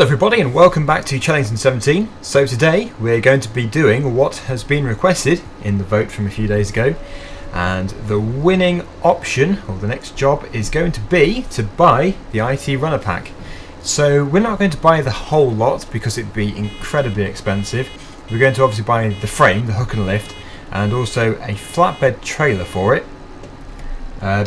Hello everybody and welcome back to Chellington 17. So today we're going to be doing what has been requested in the vote from a few days ago, and the winning option, or the next job, is going to be to buy the IT runner pack. So we're not going to buy the whole lot because it'd be incredibly expensive. We're going to obviously buy the frame, the hook and lift, and also a flatbed trailer for it,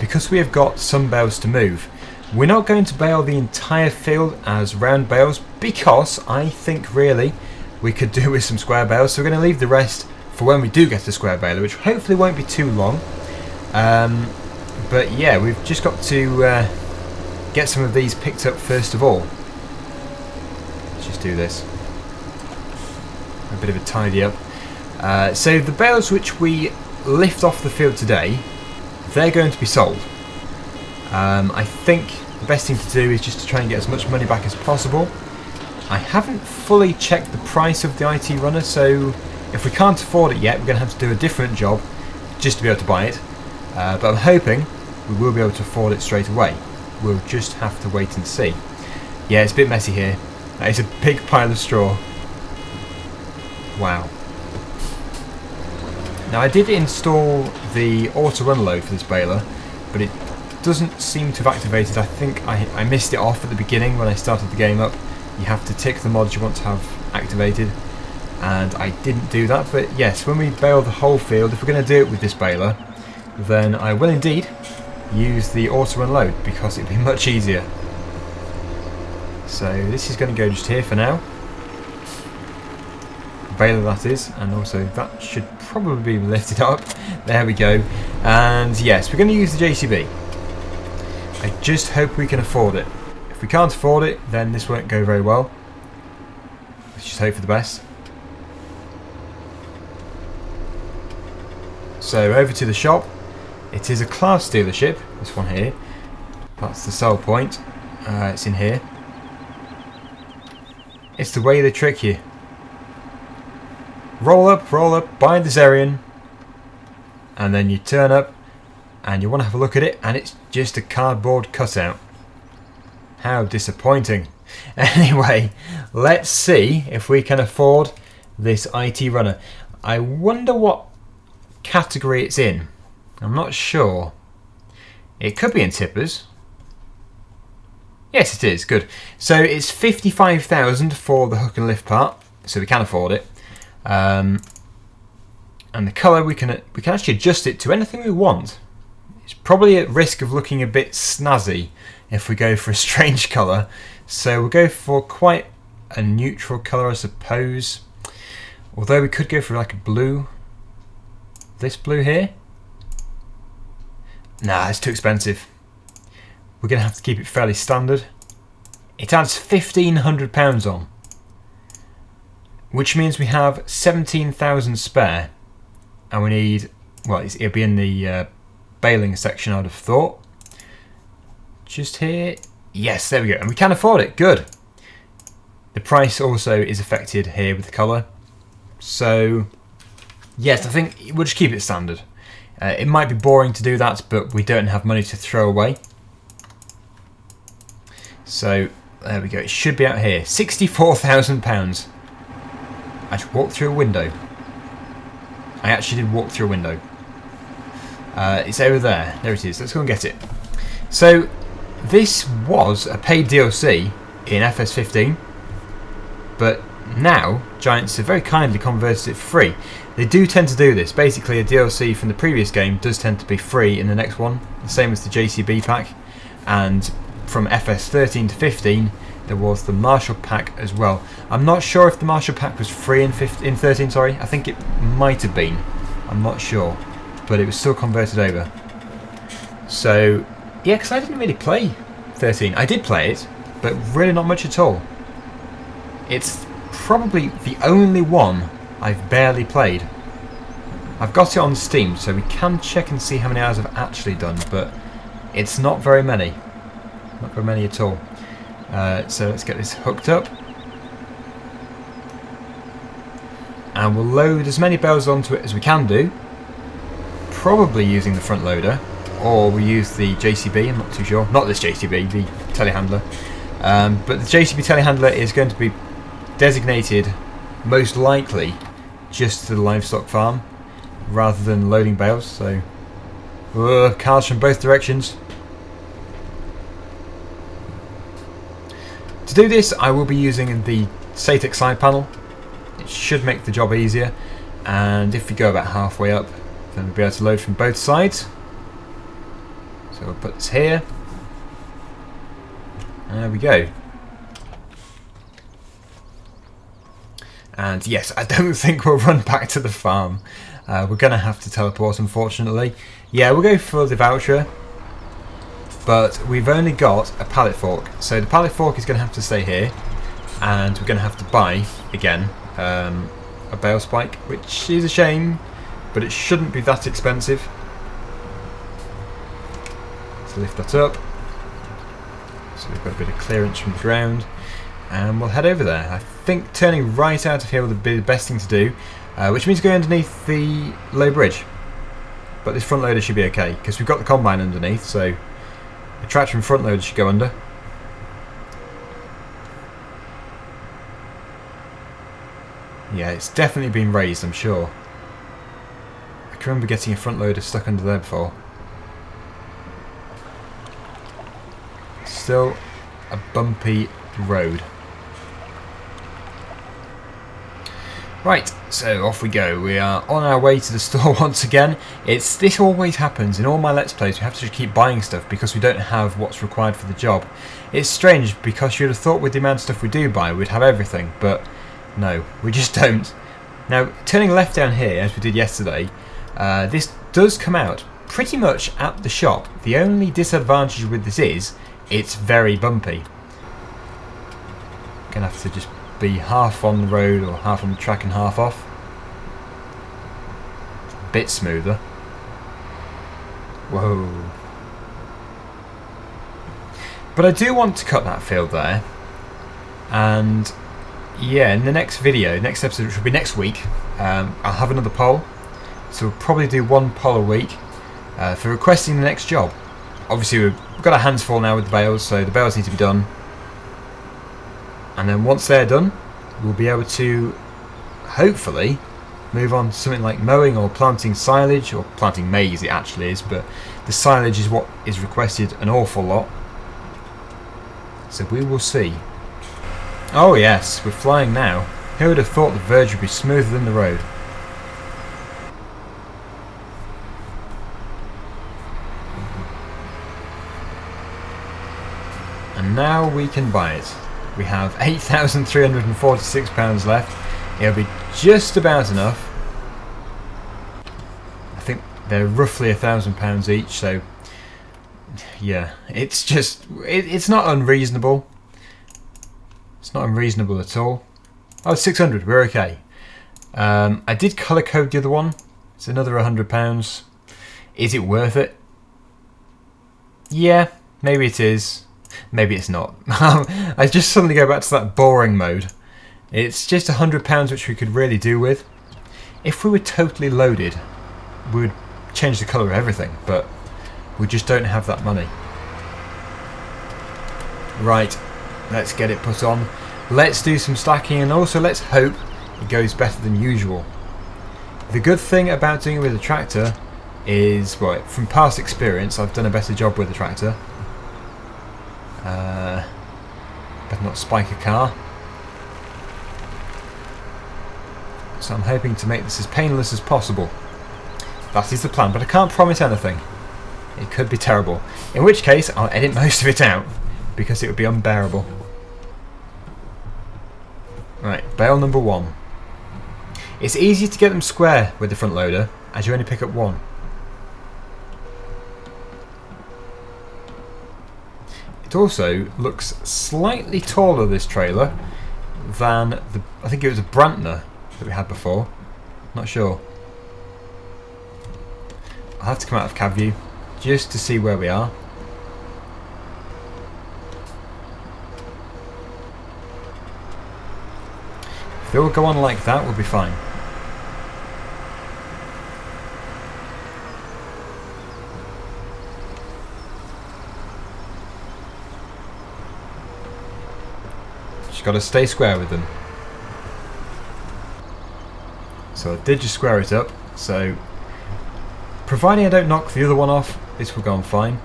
because we have got some bales to move. We're not going to bale the entire field as round bales because I think really we could do with some square bales, so we're going to leave the rest for when we do get a square baler, which hopefully won't be too long. But yeah, we've just got to get some of these picked up first of all. Let's just do this. A bit of a tidy up. So the bales which we lift off the field today, they're going to be sold. I think the best thing to do is just to try and get as much money back as possible. I haven't fully checked the price of the IT runner, so if we can't afford it yet, we're going to have to do a different job just to be able to buy it. But I'm hoping we will be able to afford it straight away. We'll just have to wait and see. Yeah, it's a bit messy here. It's a big pile of straw. Wow. Now I did install the auto unload for this baler, but it doesn't seem to have activated. I think I missed it off at the beginning when I started the game up. You have to tick the mods you want to have activated, and I didn't do that. But yes, when we bale the whole field, if we're going to do it with this baler, then I will indeed use the auto unload because it'd be much easier. So this is going to go just here for now. Baler that is, and also that should probably be lifted up. There we go. And yes, we're going to use the JCB. I just hope we can afford it. If we can't afford it, then this won't go very well. Let's just hope for the best. So over to the shop. It is a class dealership, this one here. That's the sell point. It's in here. It's the way they trick you. Roll up, buy the Zerion, and then you turn up and you want to have a look at it, and it's just a cardboard cutout. How disappointing. Anyway, let's see if we can afford this IT runner. I wonder what category it's in. I'm not sure. It could be in tippers. Yes, it is. Good. So it's 55,000 for the hook and lift part, so we can afford it. And the colour, we can actually adjust it to anything we want. It's probably at risk of looking a bit snazzy if we go for a strange colour, so we'll go for quite a neutral colour, I suppose. Although we could go for like a blue. This blue here. Nah, it's too expensive. We're going to have to keep it fairly standard. It adds £1,500 on, which means we have 17,000 spare, and we need, well, it'll be in the baling section, I'd have thought. Just here. Yes, there we go. And we can afford it. Good. The price also is affected here with the colour. So, yes, I think we'll just keep it standard. It might be boring to do that, but we don't have money to throw away. So, there we go. It should be out here. £64,000. I just walked through a window. I actually did walk through a window. It's over there. There it is. Let's go and get it. So, this was a paid DLC in FS15, but now Giants have very kindly converted it for free. They do tend to do this. Basically, a DLC from the previous game does tend to be free in the next one, the same as the JCB pack, and from FS13 to 15 there was the Marshall pack as well. I'm not sure if the Marshall pack was free in 13, sorry. I think it might have been. I'm not sure. But it was still converted over. So, yeah, because I didn't really play 13. I did play it, but really not much at all. It's probably the only one I've barely played. I've got it on Steam, so we can check and see how many hours I've actually done, but it's not very many. Not very many at all. So let's get this hooked up. And we'll load as many bales onto it as we can do. Probably using the front loader, or we use the JCB, I'm not too sure. Not this JCB, the telehandler. But the JCB telehandler is going to be designated most likely just to the livestock farm rather than loading bales. So cars from both directions. To do this, I will be using the Satex side panel. It should make the job easier, and if we go about halfway up, then we'll be able to load from both sides. So we'll put this here. There we go. And yes, I don't think we'll run back to the farm. We're going to have to teleport, unfortunately. Yeah, we'll go for the voucher, but we've only got a pallet fork. So the pallet fork is going to have to stay here, and we're going to have to buy, again, a bale spike, which is a shame, but it shouldn't be that expensive. So lift that up. So we've got a bit of clearance from the ground, and we'll head over there. I think turning right out of here will be the best thing to do, which means going underneath the low bridge. But this front loader should be okay, because we've got the combine underneath, so the tractor and front loader should go under. Yeah, it's definitely been raised, I'm sure. I can remember getting a front loader stuck under there before. Still a bumpy road. Right, so off we go. We are on our way to the store once again. This always happens in all my Let's Plays. We have to just keep buying stuff because we don't have what's required for the job. It's strange because you'd have thought with the amount of stuff we do buy we'd have everything, but no, we just don't. Now, turning left down here, as we did yesterday, this does come out pretty much at the shop. The only disadvantage with this is it's very bumpy. Gonna have to just be half on the road or half on the track and half off. It's a bit smoother. Whoa. But I do want to cut that field there, and yeah, in the next video, next episode, which will be next week, I'll have another poll. So we'll probably do one poll a week for requesting the next job. Obviously we've got our hands full now with the bales, so the bales need to be done. And then once they're done, we'll be able to hopefully move on to something like mowing or planting silage, or planting maize it actually is, but the silage is what is requested an awful lot. So we will see. Oh yes, we're flying now. Who would have thought the verge would be smoother than the road? And now we can buy it. We have £8,346 left. It'll be just about enough. I think they're roughly £1,000 each, so yeah, it's just, it's not unreasonable. It's not unreasonable at all. Oh, 600, we're okay. I did colour code the other one. It's another £100. Is it worth it? Yeah, maybe it is. Maybe it's not. I just suddenly go back to that boring mode. It's just £100 which we could really do with. If we were totally loaded, we would change the colour of everything, but we just don't have that money. Right, let's get it put on. Let's do some stacking, and also let's hope it goes better than usual. The good thing about doing it with a tractor is, well, from past experience, I've done a better job with the tractor. Better not spike a car. So I'm hoping to make this as painless as possible. That is the plan, but I can't promise anything. It could be terrible. In which case, I'll edit most of it out, because it would be unbearable. Right, bale number 1. It's easier to get them square with the front loader, as you only pick up one. It also looks slightly taller, this trailer, than the, I think it was a Brantner that we had before. Not sure. I'll have to come out of cab view just to see where we are. If they all go on like that, we'll be fine. Just got to stay square with them. So I did just square it up. So providing I don't knock the other one off, this will go on fine.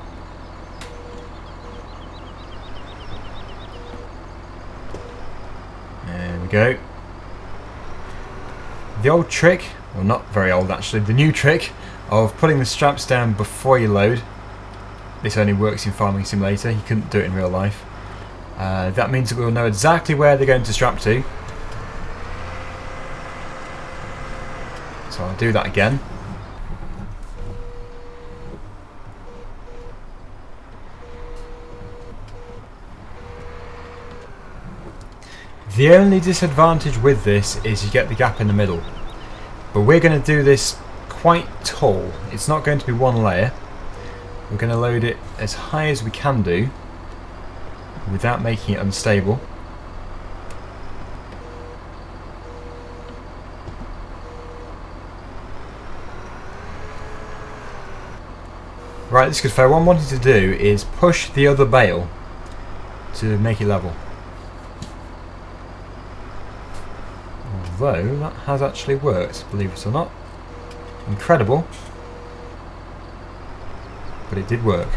There we go. The old trick, well not very old actually, the new trick of putting the straps down before you load. This only works in Farming Simulator, you couldn't do it in real life. That means that we'll know exactly where they're going to strap to. So I'll do that again. The only disadvantage with this is you get the gap in the middle. But we're going to do this quite tall. It's not going to be one layer. We're going to load it as high as we can do without making it unstable. Right, this is good. What I'm wanting to do is push the other bale to make it level. Although that has actually worked, believe it or not. Incredible. But it did work.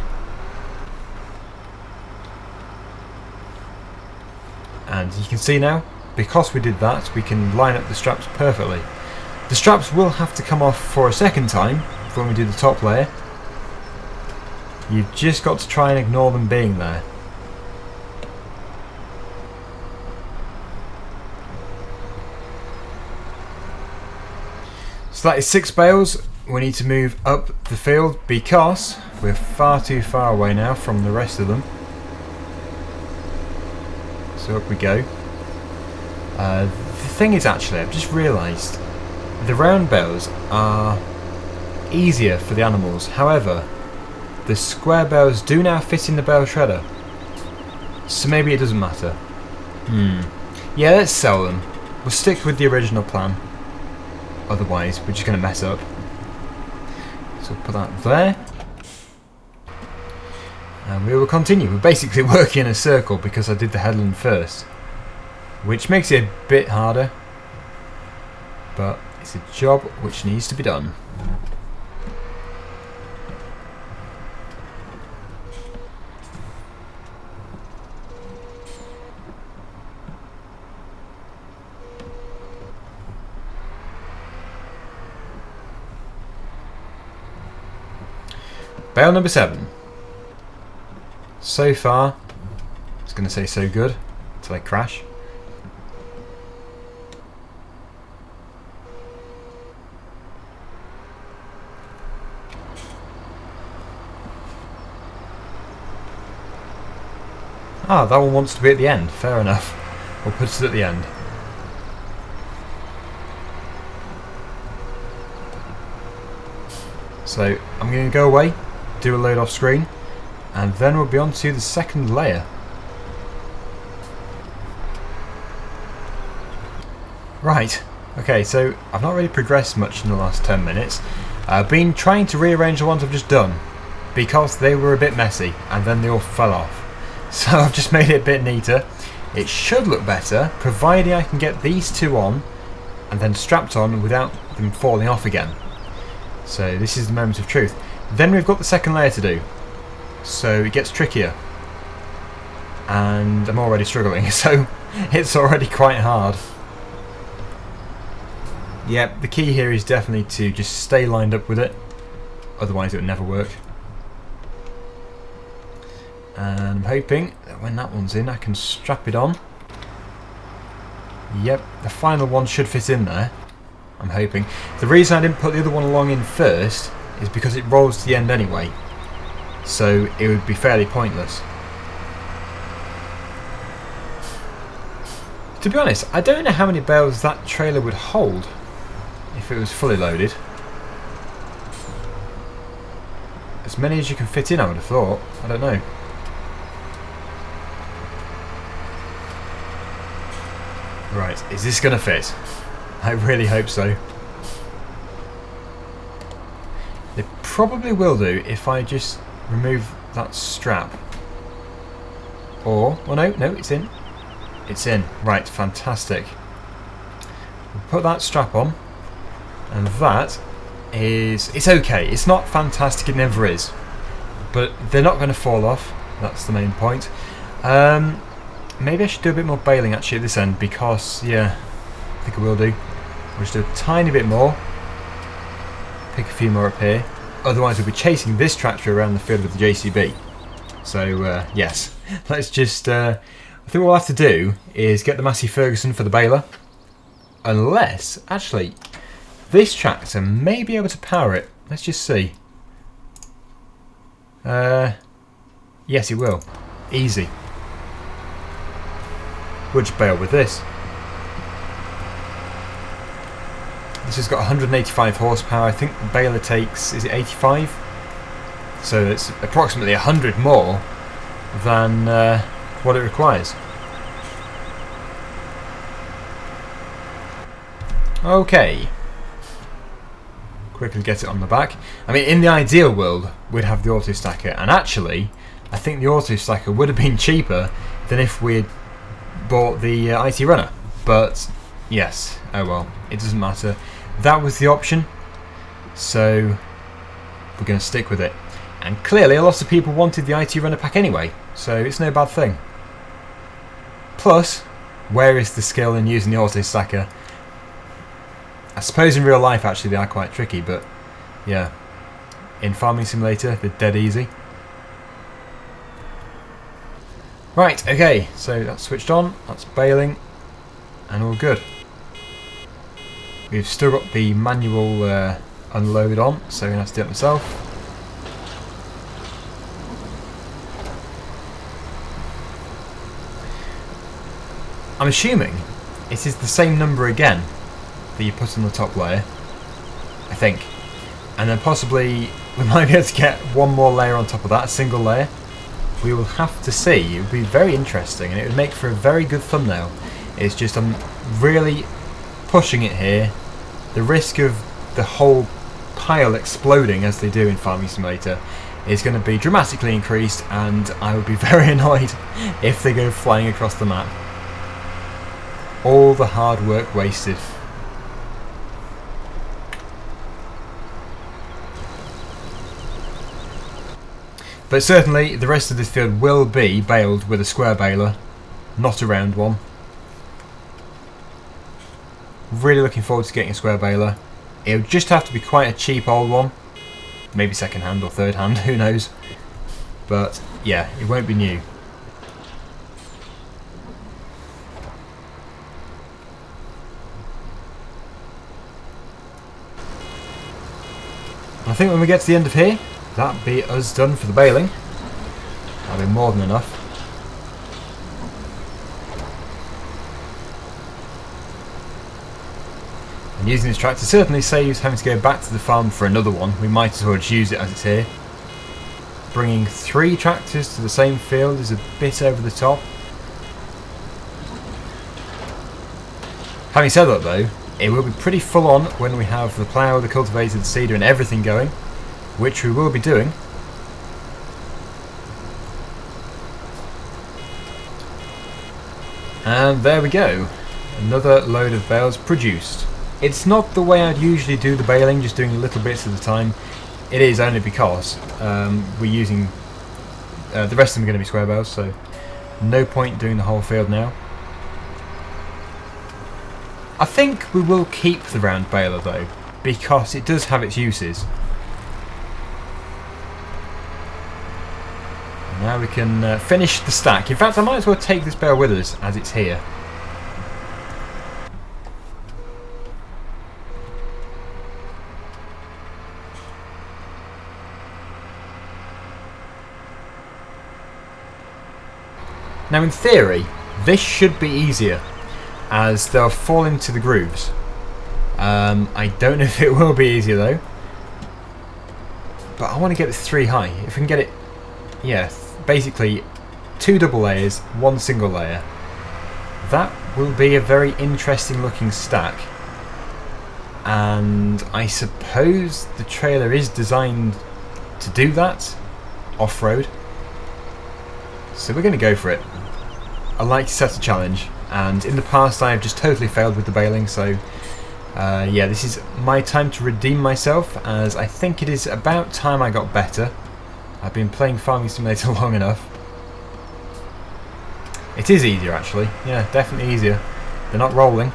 And you can see now, because we did that, we can line up the straps perfectly. The straps will have to come off for a second time when we do the top layer. You've just got to try and ignore them being there. So that is 6 bales. We need to move up the field because we're far too far away now from the rest of them. So up we go. The thing is, actually, I've just realised the round bales are easier for the animals. However, the square bales do now fit in the bale shredder. So maybe it doesn't matter. Yeah, let's sell them. We'll stick with the original plan. Otherwise, we're just going to mess up. So put that there. And we will continue. We're basically working in a circle because I did the headland first. Which makes it a bit harder. But it's a job which needs to be done. Bale number 7. So far, I was going to say so good, until I crash. Ah, that one wants to be at the end, fair enough. We'll put it at the end. So, I'm going to go away, do a load off screen, and then we'll be on to the second layer. Right, okay, so I've not really progressed much in the last 10 minutes. I've been trying to rearrange the ones I've just done, because they were a bit messy, and then they all fell off. So I've just made it a bit neater. It should look better, providing I can get these two on, and then strapped on without them falling off again. So this is the moment of truth. Then we've got the second layer to do. So it gets trickier. And I'm already struggling, so it's already quite hard. Yep, the key here is definitely to just stay lined up with it. Otherwise it would never work. And I'm hoping that when that one's in I can strap it on. Yep, the final one should fit in there. I'm hoping. The reason I didn't put the other one along in first is because it rolls to the end anyway. So it would be fairly pointless. To be honest, I don't know how many bales that trailer would hold if it was fully loaded. As many as you can fit in, I would have thought. I don't know. Right, is this going to fit? I really hope so. They probably will do if I just remove that strap. Or, well no, it's in. It's in. Right, fantastic. We'll put that strap on, and that is... It's okay. It's not fantastic, it never is. But they're not going to fall off. That's the main point. Maybe I should do a bit more baling actually at this end, because, yeah, I think I will do. We'll just do a tiny bit more. Pick a few more up here. Otherwise we'll be chasing this tractor around the field with the JCB. So, yes. Let's just... I think what we'll have to do is get the Massey Ferguson for the baler. Unless, actually, this tractor may be able to power it. Let's just see. Yes, it will. Easy. We'll just bale with this. This has got 185 horsepower. I think the baler takes, is it 85? So it's approximately 100 more than what it requires. Okay. Quickly get it on the back. I mean, in the ideal world, we'd have the auto stacker, and actually, I think the auto stacker would have been cheaper than if we'd bought the IT runner. But yes, oh well, it doesn't matter. That was the option, so we're going to stick with it. And clearly, a lot of people wanted the IT runner pack anyway, so it's no bad thing. Plus, where is the skill in using the auto stacker? I suppose in real life actually they are quite tricky, but yeah, in Farming Simulator they're dead easy. Right, okay, so that's switched on, that's baling, and all good. We've still got the manual unload on, so I'm going to have to do it myself. I'm assuming it is the same number again that you put on the top layer, I think. And then possibly we might be able to get one more layer on top of that, a single layer. We will have to see. It would be very interesting and it would make for a very good thumbnail. It's just I'm really pushing it here. The risk of the whole pile exploding as they do in Farming Simulator is going to be dramatically increased, and I would be very annoyed if they go flying across the map. All the hard work wasted. But certainly the rest of this field will be baled with a square baler, not a round one. Really looking forward to getting a square baler. It would just have to be quite a cheap old one. Maybe second hand or third hand, who knows. But yeah, it won't be new. I think when we get to the end of here, that'll be us done for the baling. That'll be more than enough. And using this tractor certainly saves having to go back to the farm for another one. We might as well just use it as it's here. Bringing 3 tractors to the same field is a bit over the top. Having said that though, it will be pretty full on when we have the plough, the cultivator, the seeder and everything going, which we will be doing. And there we go, another load of bales produced. It's not the way I'd usually do the baling, just doing little bits at a time. It is only because we're using, the rest of them are going to be square bales, so no point doing the whole field now. I think we will keep the round baler though, because it does have its uses. Now we can finish the stack. In fact, I might as well take this bale with us as it's here. Now in theory, this should be easier, as they'll fall into the grooves. I don't know if it will be easier though, but I want to get this 3 high. If we can get it, yeah, basically 2 double layers, 1 single layer. That will be a very interesting looking stack, and I suppose the trailer is designed to do that off-road, so we're going to go for it. I like to set a challenge. and in the past I've just totally failed with the baling, so yeah, this is my time to redeem myself, as I think it is about time I got better. I've been playing Farming Simulator long enough. It is easier actually, yeah, definitely easier. They're not rolling.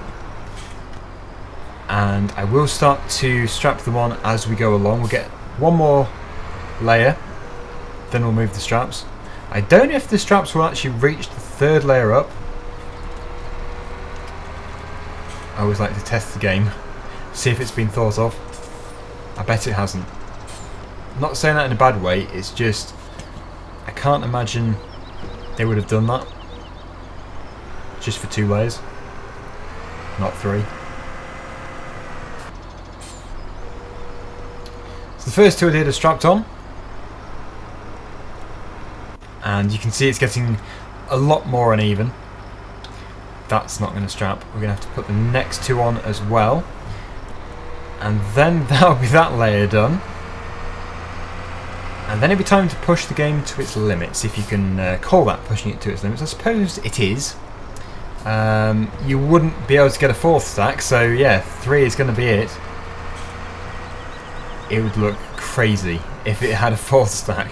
And I will start to strap them on as we go along. We'll get one more layer, then we'll move the straps. I don't know if the straps will actually reach the third layer up. I always like to test the game, see if it's been thought of. I bet it hasn't. I'm not saying that in a bad way, it's just I can't imagine they would have done that just for 2 layers, not 3. So the first 2 I did are strapped on, and you can see it's getting a lot more uneven. That's not going to strap. We're going to have to put the next 2 on as well, and then that'll be that layer done. And then it'll be time to push the game to its limits, if you can call that pushing it to its limits. I suppose it is. You wouldn't be able to get a 4th stack, so yeah, 3 is going to be it. It would look crazy if it had a 4th stack.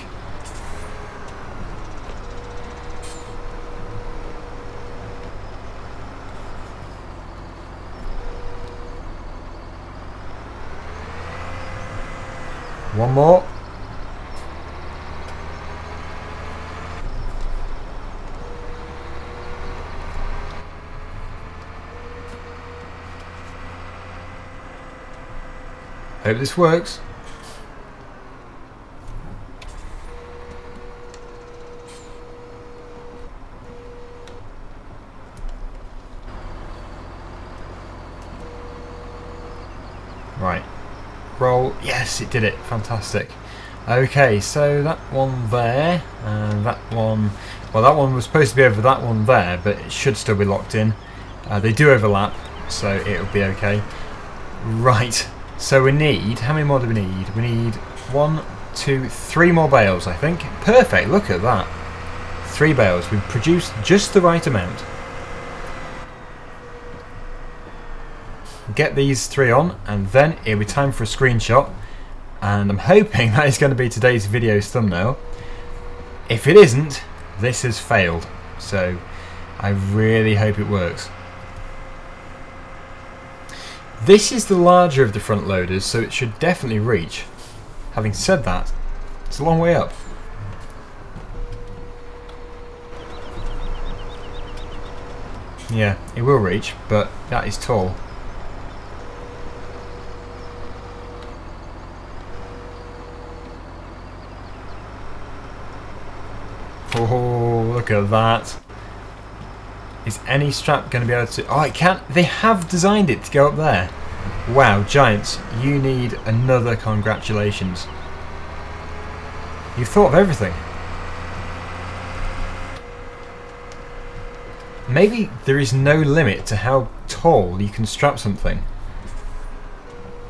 One more. Hope this works. Right. Roll. Yes, it did it. Fantastic. Okay, so that one there, and that one... Well, that one was supposed to be over that one there, but it should still be locked in. They do overlap, so it'll be okay. Right. So we need... How many more do we need? We need 1, 2, 3 more bales, I think. Perfect. Look at that. 3 bales. We've produced just the right amount. Get these 3 on, and then it'll be time for a screenshot, and I'm hoping that is going to be today's video's thumbnail. If it isn't, this has failed, so I really hope it works. This is the larger of the front loaders, so it should definitely reach. Having said that, it's a long way up. Yeah, it will reach, but that is tall. Oh, look at that. Is any strap going to be able to... Oh, it can't. They have designed it to go up there. Wow, Giants, you need another congratulations. You've thought of everything. Maybe there is no limit to how tall you can strap something.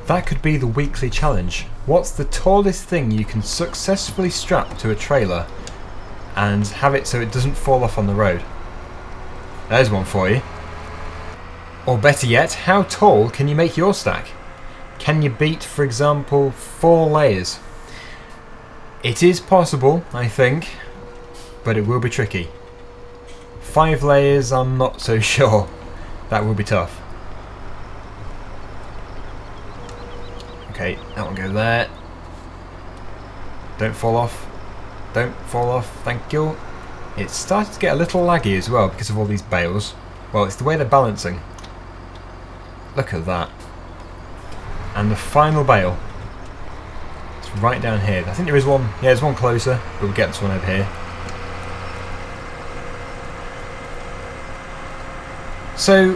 That could be the weekly challenge. What's the tallest thing you can successfully strap to a trailer and have it so it doesn't fall off on the road? There's one for you. Or better yet, how tall can you make your stack? Can you beat, for example, 4 layers? It is possible, I think, but it will be tricky. 5 layers, I'm not so sure. That will be tough. Okay, that one goes there. Don't fall off. Don't fall off, thank you. It's starting to get a little laggy as well because of all these bales. Well, it's the way they're balancing. Look at that. And the final bale. It's right down here. I think there is one. Yeah, there's one closer, but we'll get this one over here. So,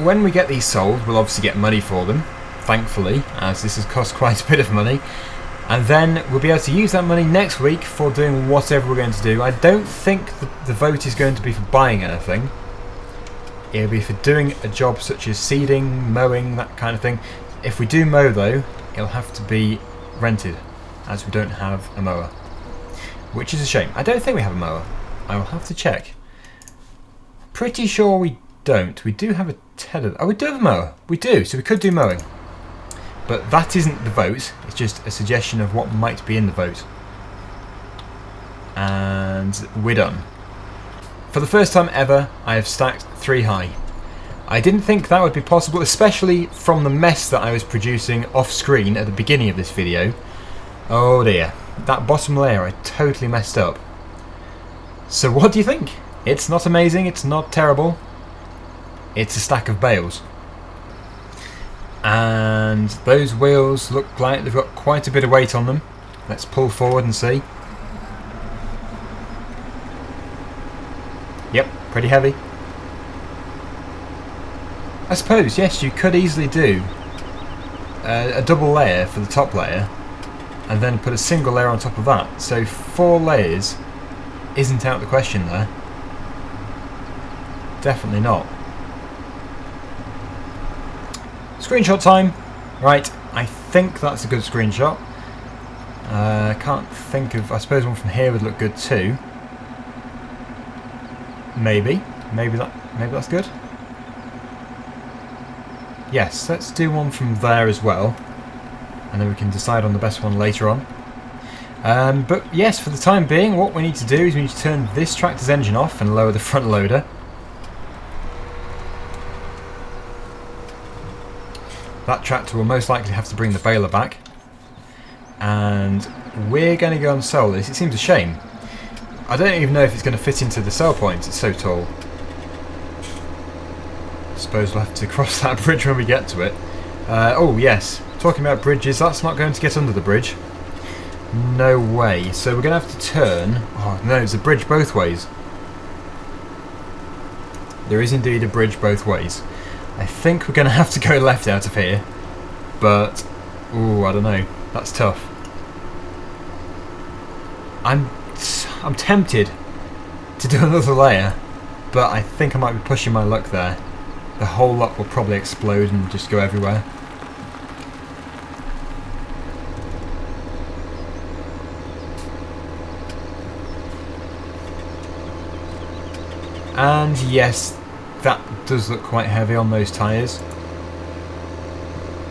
when we get these sold, we'll obviously get money for them, thankfully, as this has cost quite a bit of money. And then we'll be able to use that money next week for doing whatever we're going to do. I don't think the vote is going to be for buying anything. It'll be for doing a job such as seeding, mowing, that kind of thing. If we do mow though, it'll have to be rented, as we don't have a mower. Which is a shame. I don't think we have a mower. I will have to check. Pretty sure we don't. We do have a tether. Oh, we do have a mower. We do, so we could do mowing. But that isn't the vote. It's just a suggestion of what might be in the vote. And we're done. For the first time ever, I have stacked 3 high. I didn't think that would be possible, especially from the mess that I was producing off screen at the beginning of this video. Oh dear, that bottom layer I totally messed up. So what do you think? It's not amazing, it's not terrible. It's a stack of bales. And those wheels look like they've got quite a bit of weight on them. Let's pull forward and see. Yep, pretty heavy. I suppose, yes, you could easily do a double layer for the top layer and then put a single layer on top of that. So 4 layers isn't out of the question there. Definitely not. Screenshot time. Right, I think that's a good screenshot. I can't think of... I suppose one from here would look good too. Maybe that's good. Yes, let's do one from there as well, and then we can decide on the best one later on. But yes, for the time being, what we need to do is we need to turn this tractor's engine off and lower the front loader. That tractor will most likely have to bring the baler back, and we're going to go and sell this. It seems a shame. I don't even know if it's going to fit into the sell point, it's so tall. I suppose we'll have to cross that bridge when we get to it. Oh yes, talking about bridges, that's not going to get under the bridge. No way. So we're going to have to turn... Oh no, it's a bridge both ways. There is indeed a bridge both ways. I think we're going to have to go left out of here. But... ooh, I don't know. That's tough. I'm tempted to do another layer, but I think I might be pushing my luck there. The whole lot will probably explode and just go everywhere. And yes, that does look quite heavy on those tyres.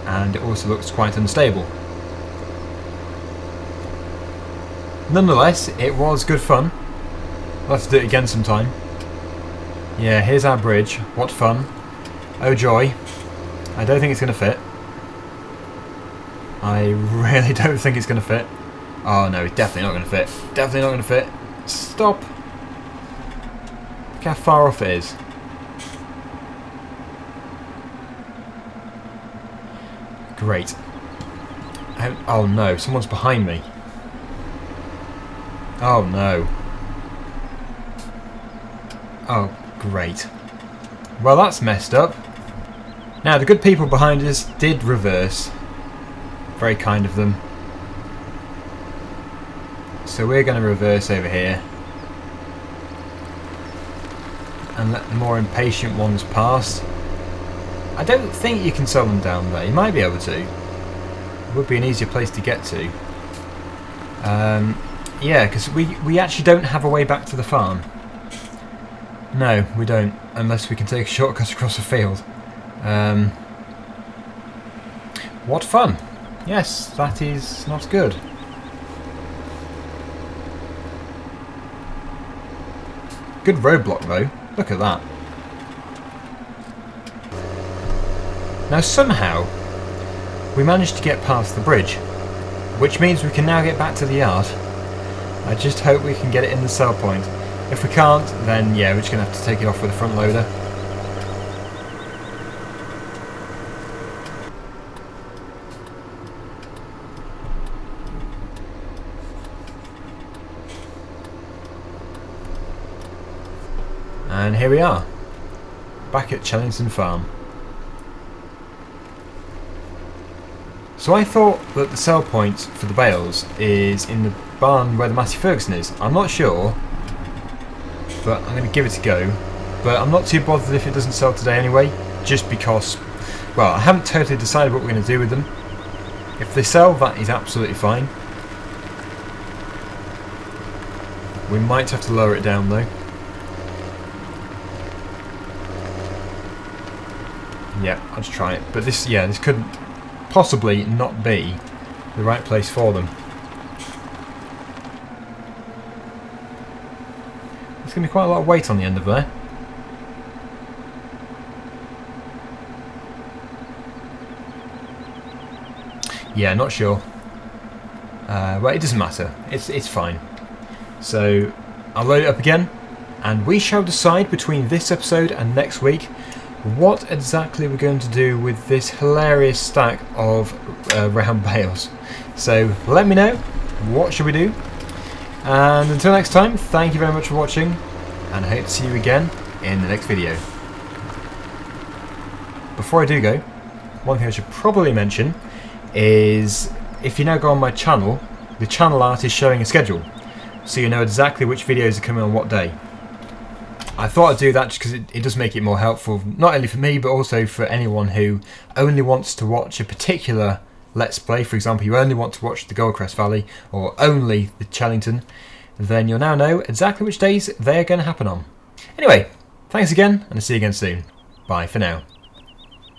And it also looks quite unstable. Nonetheless, it was good fun. We'll have to do it again sometime. Yeah, here's our bridge. What fun. Oh joy. I don't think it's going to fit. I really don't think it's going to fit. Oh no, it's definitely not going to fit. Definitely not going to fit. Stop. Look how far off it is. Great. Oh no, someone's behind me. Oh no. Oh, great. Well, that's messed up. Now, the good people behind us did reverse. Very kind of them. So we're going to reverse over here. And let the more impatient ones pass. I don't think you can sell them down there. You might be able to. It would be an easier place to get to. Yeah, because we actually don't have a way back to the farm. No, we don't. Unless we can take a shortcut across a field. What fun. Yes, that is not good. Good roadblock though. Look at that. Now somehow we managed to get past the bridge, which means we can now get back to the yard. I just hope we can get it in the sell point. If we can't, then yeah, we're just going to have to take it off with a front loader. And here we are, back at Chellington Farm. So I thought that the sell point for the bales is in the barn where the Massey Ferguson is. I'm not sure, but I'm going to give it a go. But I'm not too bothered if it doesn't sell today anyway, just because, well, I haven't totally decided what we're going to do with them. If they sell, that is absolutely fine. We might have to lower it down though. Yeah, I'll just try it. But this, yeah, this could possibly not be the right place for them. There's going to be quite a lot of weight on the end of there. Yeah, not sure. Well, it doesn't matter. It's fine. So I'll load it up again, and we shall decide between this episode and next week what exactly we're going to do with this hilarious stack of round bales. So let me know, what should we do? And until next time, thank you very much for watching, and I hope to see you again in the next video. Before I do go, one thing I should probably mention is if you now go on my channel, the channel art is showing a schedule, so you know exactly which videos are coming on what day. I thought I'd do that just because it does make it more helpful, not only for me but also for anyone who only wants to watch a particular Let's Play. For example, you only want to watch the Goldcrest Valley or only the Chellington, then you'll now know exactly which days they're going to happen on. Anyway, thanks again, and I'll see you again soon. Bye for now.